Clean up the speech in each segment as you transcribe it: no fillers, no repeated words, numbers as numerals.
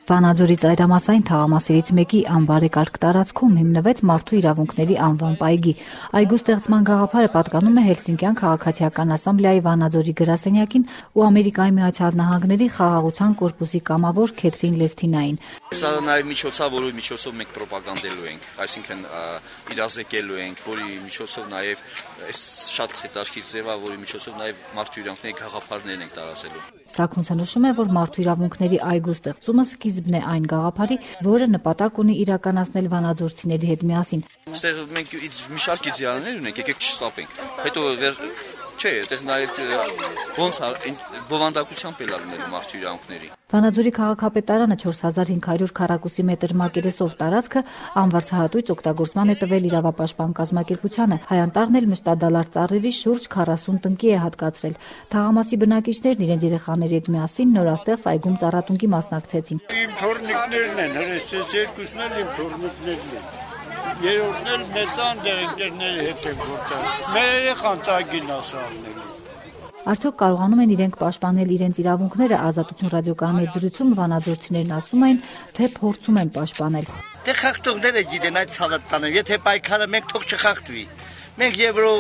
Վանաձորի ծայրամասային թաղամասերից մեկի անբարեկարգ տարածքում հիմնվեց մարդու իրավունքների անվան պայգի։ Այգու ստեղծման գաղափարը պատկանում է Հելսինկյան քաղաքացիական ասամբլեայի Վանաձորի գրասենյակին ու Ամերիկայի Միացյալ Նահանգների խաղաղության կորպուսի կամավոր Քեթրին Լեսթինային։ Սա նաև միջոց է, որի միջոցով մենք պրոպագանդելու ենք, այսինքն իրազեկելու ենք, որի միջոցով նաև այս շատ հետաքրքիր ձև է, որի միջոցով նաև մարդու իրավունքների գաղափարներն ենք տարածելու։ Սաքունցը նշում է, որ մարդու իրավունքների այգու ստեղծումը սկիզբն է այն գաղափարի, որը նպատակ ունի իրականացնել վանաձորցիների հետ միասին։ Այստեղ մենք մի շարք իդեալներ ունենք, եկեք չստապենք։ Հետո չէ, այդտեղ նաև ոնց բովանդակությամբ էլ լինելու մարդու իրավունքների։ Վանաձորի քաղաքապետարանը 4500 քառակուսի մետր մակերեսով տարածքը անվարձահատույց օգտագործման է տվել իրավապաշտպան կազմակերպությանը։ Հայանտառն էլ մշտադալար ծառերի շուրջ 40 տնկի է հատկացրել։ Թաղամասի բնակիչներն իրենց երեխաների հետ միասին նորաստեղծ այգում ծառատունկի մասնակցեցին։ Իմ թորնիկներն են, հրեսես երկուսն էլ իմ թորնիկներն են։ Երրորդն էլ մեծան դեղ ընկերների հետ են գործել։ Մեր երեխան ծագին ասալնելու։ Արդյոք կարողանում են իրենք պաշտպանել իրենց իրավունքները, Ազատություն ռադիոկայանի հետ զրույցում վանաձորցիներն ասում են, թե փորձում են պաշտպանել։ Դե խախտողները գիտեն այդ ցավը տանեմ, եթե պայքարը մենք թող չխախտվի։ Մենք Եվրո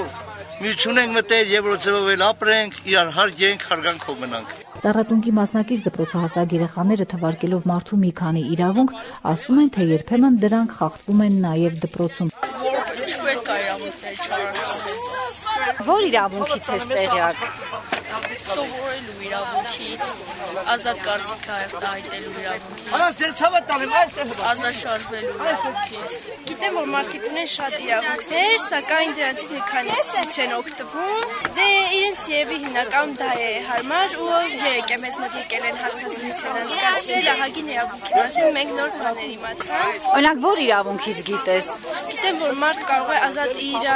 միություն ենք մտել, Եվրոձևով էլ ապրենք, իրար հարգենք, հարգանքով մնանք։ Ծառատունկի մասնակից դպրոցահասակ երեխաները թվարկելով մարդու մի քանի իրավունք, ասում են, թե երբեմն դրանք խախտվում են նաև դպրոցում։ Որ իրավունքից ես տեղյակ։ Սովորելու իրավունքից, ազատ կարծիք հայտելու իրավունքից, ազատ շարժվելու իրավունքից։ Գիտեմ, որ մարդիկ ունեն շատ իրավունքներ, սակայն դրանցից մի քանիսից են օգտվում։ Դե իրենց երևի հիմնական դա է հարմար ու երեք է մեզ մոտ եկել են հարցազրույց են անցկացրել ահագին իրավունքի մասին մենք նոր բաներ իմացանք։ Օրինակ, որ իրավունքից գիտես։ Գիտեմ, որ մարդ կարող է ազատ իր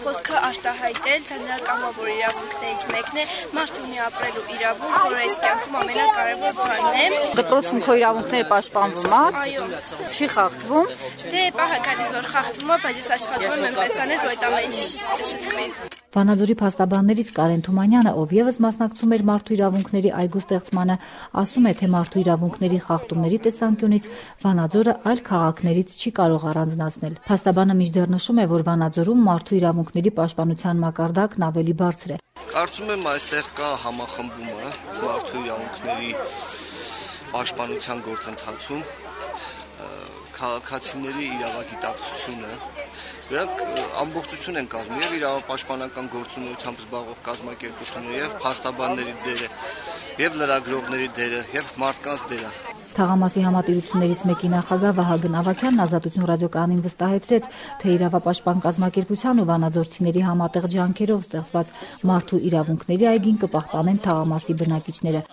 խոսքը արտահայտել, դա նրա կամավոր իրավունքներից մեկն է, մարդ ունի ապրելու իրավունք, որը այս կյանքում ամենակարևոր բանն է։ Դպրոցում քո իրավունքները պաշտպանվում է։ Այո։ Չի խախտվում։ Դե պահը գալիս որ խախտվում է, բայց ես աշխատում եմ այնպես անել, որ այդ ամեն ինչը շտկվի։ Վանաձորի փաստաբաններից Կարեն Թումանյանը, ով եւս մասնակցում էր մարդու իրավունքների այգու ստեղծմանը, ասում է, թե մարդու իրավունքների խախտումների տեսանկյունից Վանաձորը այլ քաղաքներից չի կարող առանձնացնել։ Փաստաբանը մինչդեռ նշում է, որ Վանաձորում մարդու իրավունքների պաշտպանության մակարդակն ավելի բարձր է։ Կարծում եմ այստեղ կա համախմբումը մարդու իրավունքների պաշտպանության գործընթացում, քաղաքացիների իրավագիտակցությունը Նրանք ամբողջություն են կազմում եւ իրավապաշտպանական գործունեությամբ զբաղվող կազմակերպությունները եւ փաստաբանների դերը եւ լրագրողների դերը եւ մարդկանց դերը։ Թաղամասի համատիրություններից մեկի նախագահ Վահագն Ավագյանն Ազատություն ռադիոկայանին վստահեցրեց, թե իրավապաշտպան կազմակերպության ու վանաձորցիների համատեղ ջանքերով ստեղծված մարդու իրավունքների այգին կպահպանեն թաղամասի բնակիչները։